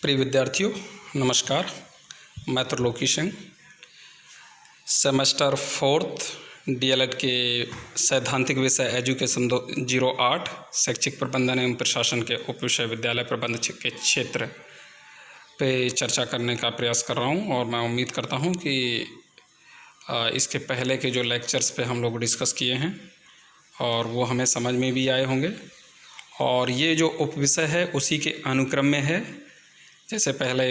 प्रिय विद्यार्थियों, नमस्कार। मैं त्रिलोकी सिंह, सेमेस्टर 4 डीएलएड के सैद्धांतिक विषय एजुकेशन 08 शैक्षिक प्रबंधन एवं प्रशासन के उप विषय विद्यालय प्रबंध के क्षेत्र पे चर्चा करने का प्रयास कर रहा हूँ। और मैं उम्मीद करता हूँ कि इसके पहले के जो लेक्चर्स पे हम लोग डिस्कस किए हैं और वो हमें समझ में भी आए होंगे। और ये जो उप विषय है उसी के अनुक्रम में है। जैसे पहले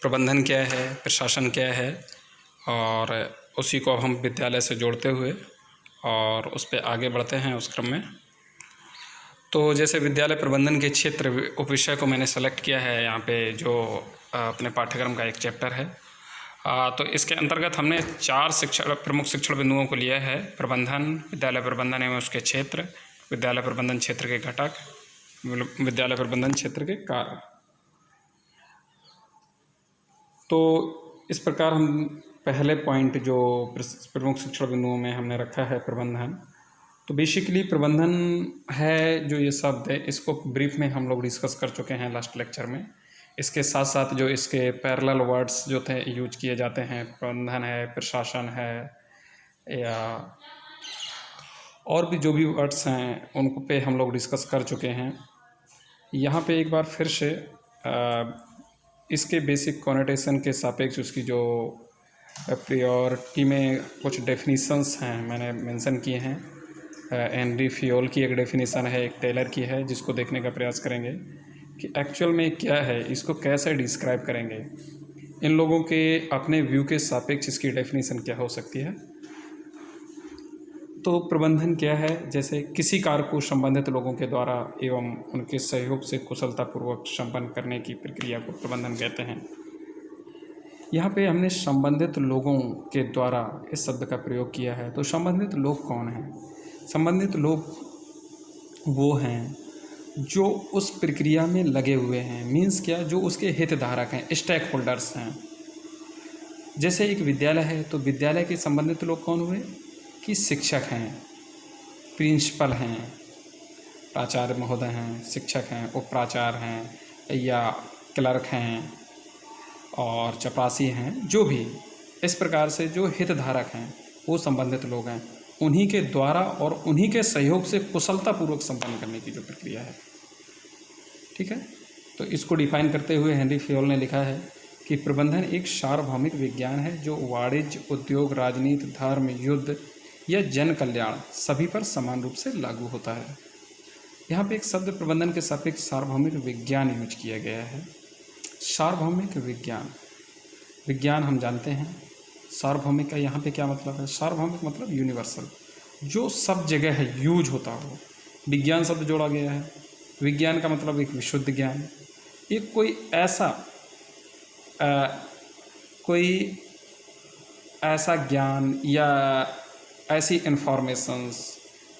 प्रबंधन क्या है, प्रशासन क्या है, और उसी को हम विद्यालय से जोड़ते हुए और उस पर आगे बढ़ते हैं उस क्रम में। तो जैसे विद्यालय प्रबंधन के क्षेत्र उप विषय को मैंने सेलेक्ट किया है यहाँ पे, जो अपने पाठ्यक्रम का एक चैप्टर है। तो इसके अंतर्गत हमने 4 प्रमुख शिक्षण बिंदुओं को लिया है: प्रबंधन, विद्यालय प्रबंधन एवं उसके क्षेत्र, विद्यालय प्रबंधन क्षेत्र के घटक, विद्यालय प्रबंधन क्षेत्र के कार्य। तो इस प्रकार हम पहले पॉइंट जो प्रमुख शिक्षण बिंदुओं में हमने रखा है प्रबंधन। तो बेसिकली प्रबंधन है जो ये शब्द है, इसको ब्रीफ में हम लोग डिस्कस कर चुके हैं लास्ट लेक्चर में। इसके साथ साथ जो इसके पैरेलल वर्ड्स जो थे यूज किए जाते हैं, प्रबंधन है, प्रशासन है, या और भी जो भी वर्ड्स हैं उनको पे हम लोग डिस्कस कर चुके हैं। यहाँ पे एक बार फिर से इसके बेसिक कॉनोटेशन के सापेक्ष उसकी जो प्रायोरिटी में कुछ डेफिनेशंस हैं मैंने मेंशन किए हैं। हेनरी फियोल की एक डेफिनेशन है, एक टेलर की है, जिसको देखने का प्रयास करेंगे कि एक्चुअल में क्या है, इसको कैसे डिस्क्राइब करेंगे, इन लोगों के अपने व्यू के सापेक्ष इसकी डेफिनेशन क्या हो सकती है। तो प्रबंधन क्या है? जैसे किसी कार्य को संबंधित लोगों के द्वारा एवं उनके सहयोग से कुशलतापूर्वक संपन्न करने की प्रक्रिया को प्रबंधन कहते हैं। यहाँ पे हमने संबंधित लोगों के द्वारा इस शब्द का प्रयोग किया है। तो संबंधित लोग कौन हैं? संबंधित लोग वो हैं जो उस प्रक्रिया में लगे हुए हैं। मीन्स क्या? जो उसके हितधारक हैं, स्टेक होल्डर्स हैं। जैसे एक विद्यालय है तो विद्यालय के संबंधित लोग कौन हुए कि शिक्षक हैं, प्रिंसिपल हैं, प्राचार्य महोदय हैं, शिक्षक हैं, उप प्राचार्य हैं, या क्लर्क हैं और चपरासी हैं। जो भी इस प्रकार से जो हितधारक हैं वो संबंधित लोग हैं। उन्हीं के द्वारा और उन्हीं के सहयोग से कुशलतापूर्वक संपन्न करने की जो प्रक्रिया है। ठीक है। तो इसको डिफाइन करते हुए हेनरी फियोल ने लिखा है कि प्रबंधन एक सार्वभौमिक विज्ञान है जो वाणिज्य, उद्योग, राजनीति, धर्म, युद्ध या जन कल्याण सभी पर समान रूप से लागू होता है। यहाँ पे एक शब्द प्रबंधन के सापेक्ष सार्वभौमिक विज्ञान यूज किया गया है। सार्वभौमिक विज्ञान, विज्ञान हम जानते हैं। सार्वभौमिक का यहाँ पे क्या मतलब है? सार्वभौमिक मतलब यूनिवर्सल, जो सब जगह है, यूज होता हो। विज्ञान शब्द जोड़ा गया है। विज्ञान का मतलब एक विशुद्ध ज्ञान, एक कोई ऐसा ज्ञान या ऐसी इन्फॉर्मेशंस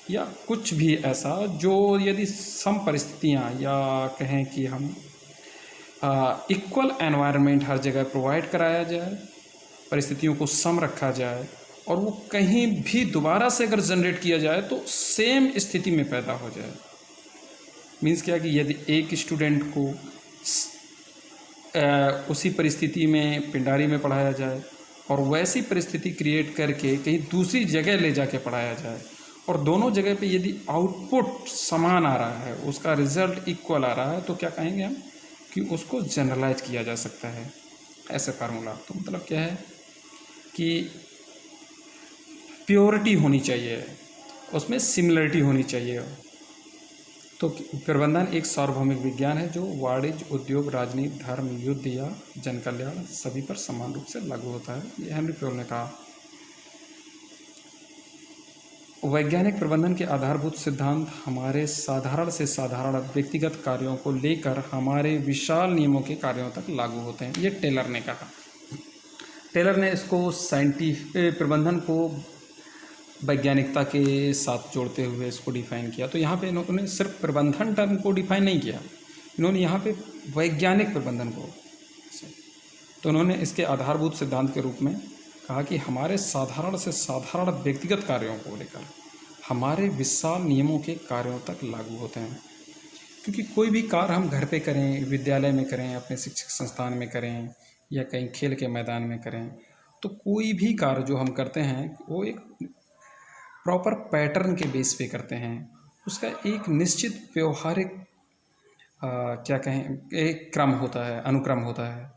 या कुछ भी ऐसा जो यदि सम परिस्थितियाँ या कहें कि हम इक्वल एनवायरनमेंट हर जगह प्रोवाइड कराया जाए, परिस्थितियों को सम रखा जाए, और वो कहीं भी दोबारा से अगर जनरेट किया जाए तो सेम स्थिति में पैदा हो जाए। मीन्स क्या कि यदि एक स्टूडेंट को उसी परिस्थिति में पिंडारी में पढ़ाया जाए और वैसी परिस्थिति क्रिएट करके कहीं दूसरी जगह ले जाके पढ़ाया जाए, और दोनों जगह पे यदि आउटपुट समान आ रहा है, उसका रिजल्ट इक्वल आ रहा है, तो क्या कहेंगे हम कि उसको जनरलाइज किया जा सकता है। ऐसे फार्मूला। तो मतलब क्या है कि प्योरिटी होनी चाहिए, उसमें सिमिलरिटी होनी चाहिए। तो प्रबंधन एक सार्वभौमिक विज्ञान है जो वाणिज्य, उद्योग, राजनीति, धर्म, युद्ध या जन कल्याण सभी पर समान रूप से लागू होता है। ये हेनरी फियोल ने कहा। वैज्ञानिक प्रबंधन के आधारभूत सिद्धांत हमारे साधारण से साधारण व्यक्तिगत कार्यों को लेकर हमारे विशाल नियमों के कार्यों तक लागू होते हैं। ये टेलर ने कहा। टेलर ने इसको साइंटिफिक प्रबंधन को वैज्ञानिकता के साथ जोड़ते हुए इसको डिफाइन किया। तो यहाँ पे इन्होंने सिर्फ प्रबंधन टर्म को डिफाइन नहीं किया, इन्होंने यहाँ पे वैज्ञानिक प्रबंधन को, तो उन्होंने इसके आधारभूत सिद्धांत के रूप में कहा कि हमारे साधारण से साधारण व्यक्तिगत कार्यों को लेकर हमारे विशाल नियमों के कार्यों तक लागू होते हैं। क्योंकि कोई भी कार्य हम घर पे करें, विद्यालय में करें, अपने शिक्षक संस्थान में करें या कहीं खेल के मैदान में करें, तो कोई भी कार्य जो हम करते हैं वो एक प्रॉपर पैटर्न के बेस पे करते हैं। उसका एक निश्चित व्यवहारिक क्या कहें, एक क्रम होता है, अनुक्रम होता है।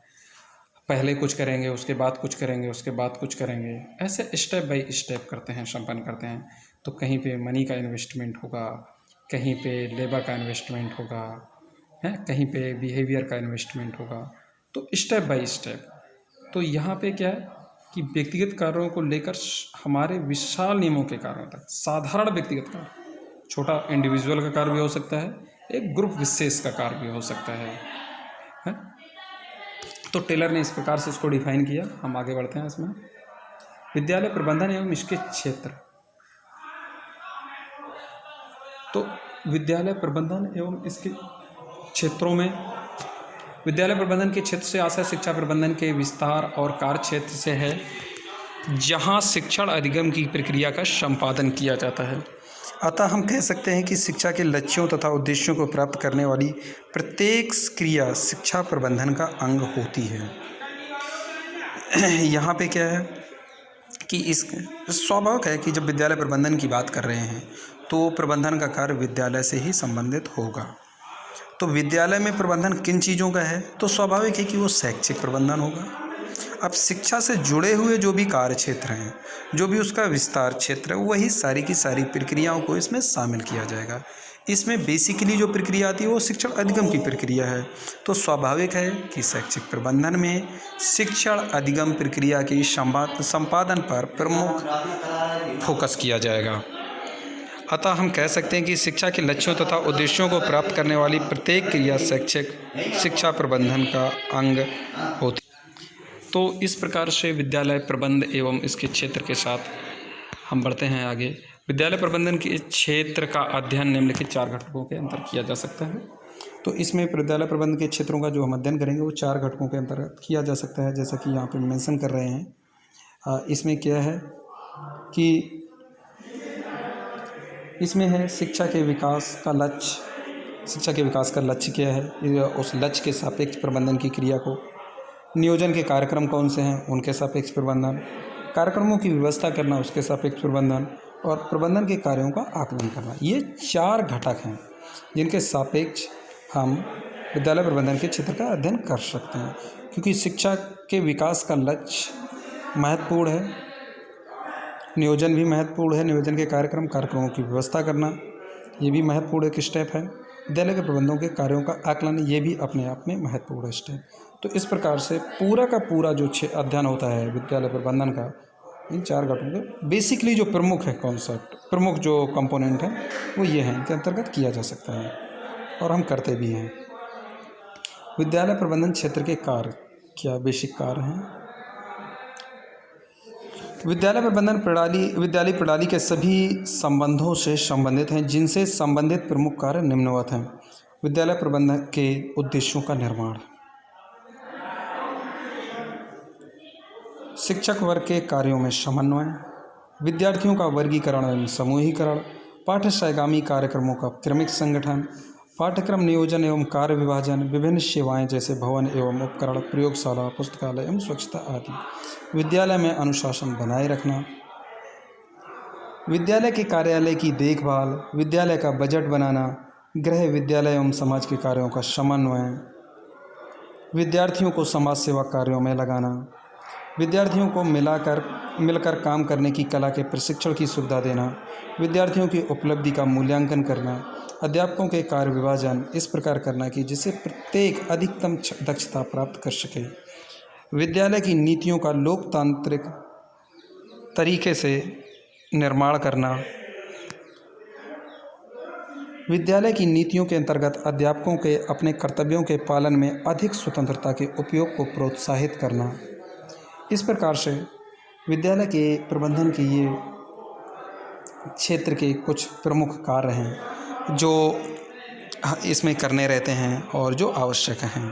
पहले कुछ करेंगे, उसके बाद कुछ करेंगे, उसके बाद कुछ करेंगे, ऐसे स्टेप बाय स्टेप करते हैं, संपन्न करते हैं। तो कहीं पे मनी का इन्वेस्टमेंट होगा, कहीं पे लेबर का इन्वेस्टमेंट होगा, है कहीं पे बिहेवियर का इन्वेस्टमेंट होगा, तो स्टेप बाय स्टेप। तो यहाँ पे क्या है कि व्यक्तिगत कार्यों को लेकर हमारे विशाल नियमों के कार्यों तक, साधारण व्यक्तिगत कार्य, छोटा इंडिविजुअल का कार्य भी हो सकता है, एक ग्रुप विशेष का कार्य भी हो सकता है? तो टेलर ने इस प्रकार से इसको डिफाइन किया। हम आगे बढ़ते हैं इसमें। विद्यालय प्रबंधन एवं इसके क्षेत्र। तो विद्यालय प्रबंधन एवं इसके क्षेत्रों में, विद्यालय प्रबंधन के क्षेत्र से आशय शिक्षा प्रबंधन के विस्तार और कार्य क्षेत्र से है, जहां शिक्षण अधिगम की प्रक्रिया का संपादन किया जाता है। अतः हम कह सकते हैं कि शिक्षा के लक्ष्यों तथा उद्देश्यों को प्राप्त करने वाली प्रत्येक क्रिया शिक्षा प्रबंधन का अंग होती है। यहाँ पे क्या है कि इस स्वाभाविक है कि जब विद्यालय प्रबंधन की बात कर रहे हैं तो प्रबंधन का कार्य विद्यालय से ही संबंधित होगा। तो विद्यालय में प्रबंधन किन चीज़ों का है? तो स्वाभाविक है कि वो शैक्षिक प्रबंधन होगा। अब शिक्षा से जुड़े हुए जो भी कार्य क्षेत्र हैं, जो भी उसका विस्तार क्षेत्र है, वही सारी की सारी प्रक्रियाओं को इसमें शामिल किया जाएगा। इसमें बेसिकली जो प्रक्रिया आती है वो शिक्षण अधिगम की प्रक्रिया है। तो स्वाभाविक है कि शैक्षिक प्रबंधन में शिक्षण अधिगम प्रक्रिया की संपादन पर प्रमुख फोकस किया जाएगा। अतः हम कह सकते हैं कि शिक्षा के लक्ष्यों तथा उद्देश्यों को प्राप्त करने वाली प्रत्येक क्रिया शैक्षिक शिक्षा प्रबंधन का अंग होती। तो इस प्रकार से विद्यालय प्रबंध एवं इसके क्षेत्र के साथ हम बढ़ते हैं आगे। विद्यालय प्रबंधन के क्षेत्र का अध्ययन निम्नलिखित 4 घटकों के अंतर किया जा सकता है। तो इसमें विद्यालय प्रबंधन के क्षेत्रों का जो हम अध्ययन करेंगे वो 4 घटकों के अंतर्गत किया जा सकता है, जैसा कि यहाँ पे मेंशन कर रहे हैं। इसमें क्या है कि इसमें है शिक्षा के विकास का लक्ष्य। शिक्षा के विकास का लक्ष्य क्या है, उस लक्ष्य के सापेक्ष प्रबंधन की क्रिया को, नियोजन के कार्यक्रम कौन से हैं उनके सापेक्ष प्रबंधन, कार्यक्रमों की व्यवस्था करना उसके सापेक्ष प्रबंधन, और प्रबंधन के कार्यों का आकलन करना। ये 4 घटक हैं जिनके सापेक्ष हम विद्यालय प्रबंधन के क्षेत्र का अध्ययन कर सकते हैं। क्योंकि शिक्षा के विकास का लक्ष्य महत्वपूर्ण है, नियोजन भी महत्वपूर्ण है, नियोजन के कार्यक्रमों की व्यवस्था करना ये भी महत्वपूर्ण एक स्टेप है, विद्यालय के प्रबंधों के कार्यों का आकलन ये भी अपने आप में महत्वपूर्ण स्टेप। तो इस प्रकार से पूरा का पूरा जो अध्ययन होता है विद्यालय प्रबंधन का, इन 4 घटकों के बेसिकली जो प्रमुख है कॉन्सेप्ट, प्रमुख जो कंपोनेंट है वो ये हैं, इनके अंतर्गत किया जा सकता है और हम करते भी हैं। विद्यालय प्रबंधन क्षेत्र के कार्य क्या बेसिक कार्य हैं? विद्यालय प्रबंधन प्रणाली विद्यालय प्रणाली के सभी संबंधों से संबंधित हैं, जिनसे संबंधित प्रमुख कार्य निम्नवत हैं। विद्यालय प्रबंधन के उद्देश्यों का निर्माण, शिक्षक वर्ग के कार्यों में समन्वय, विद्यार्थियों का वर्गीकरण एवं समूहीकरण, पाठ्यक्रमी कार्यक्रमों का क्रमिक संगठन, पाठ्यक्रम नियोजन एवं कार्य विभाजन, विभिन्न सेवाएं जैसे भवन एवं उपकरण, प्रयोगशाला, पुस्तकालय एवं स्वच्छता आदि, विद्यालय में अनुशासन बनाए रखना, विद्यालय के कार्यालय की देखभाल, विद्यालय का बजट बनाना, गृह विद्यालय एवं समाज के कार्यों का समन्वय, विद्यार्थियों को समाज सेवा कार्यों में लगाना, विद्यार्थियों को मिलकर काम करने की कला के प्रशिक्षण की सुविधा देना, विद्यार्थियों की उपलब्धि का मूल्यांकन करना, अध्यापकों के कार्य विभाजन इस प्रकार करना कि जिससे प्रत्येक अधिकतम दक्षता प्राप्त कर सके, विद्यालय की नीतियों का लोकतांत्रिक तरीके से निर्माण करना, विद्यालय की नीतियों के अंतर्गत अध्यापकों के अपने कर्तव्यों के पालन में अधिक स्वतंत्रता के उपयोग को प्रोत्साहित करना। इस प्रकार से विद्यालय के प्रबंधन के ये क्षेत्र के कुछ प्रमुख कार्य हैं जो इसमें करने रहते हैं और जो आवश्यक हैं।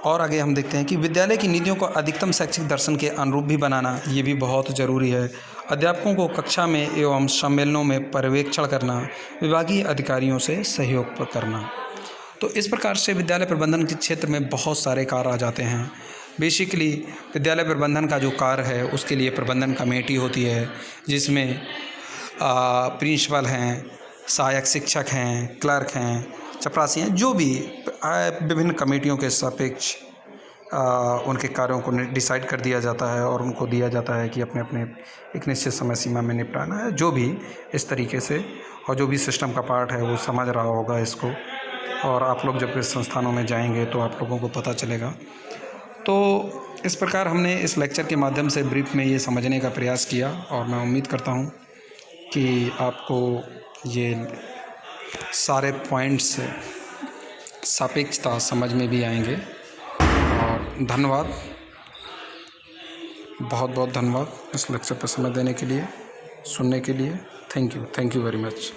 और आगे हम देखते हैं कि विद्यालय की नीतियों को अधिकतम शैक्षिक दर्शन के अनुरूप भी बनाना, ये भी बहुत ज़रूरी है। अध्यापकों को कक्षा में एवं सम्मेलनों में पर्यवेक्षण करना, विभागीय अधिकारियों से सहयोग करना। तो इस प्रकार से विद्यालय प्रबंधन के क्षेत्र में बहुत सारे कार्य आ जाते हैं। बेसिकली विद्यालय प्रबंधन का जो कार्य है उसके लिए प्रबंधन कमेटी होती है, जिसमें प्रिंसिपल हैं, सहायक शिक्षक हैं, क्लर्क हैं, चपरासी हैं, जो भी विभिन्न कमेटियों के सापेक्ष उनके कार्यों को डिसाइड कर दिया जाता है और उनको दिया जाता है कि अपने अपने एक निश्चित समय सीमा में निपटाना है। जो भी इस तरीके से और जो भी सिस्टम का पार्ट है वो समझ रहा होगा इसको, और आप लोग जब इस संस्थानों में जाएंगे तो आप लोगों को पता चलेगा। तो इस प्रकार हमने इस लेक्चर के माध्यम से ब्रीफ में ये समझने का प्रयास किया, और मैं उम्मीद करता हूँ कि आपको ये सारे पॉइंट्स सापेक्षता समझ में भी आएंगे। और धन्यवाद, बहुत बहुत धन्यवाद इस लेक्चर पर समय देने के लिए, सुनने के लिए। Thank you very much.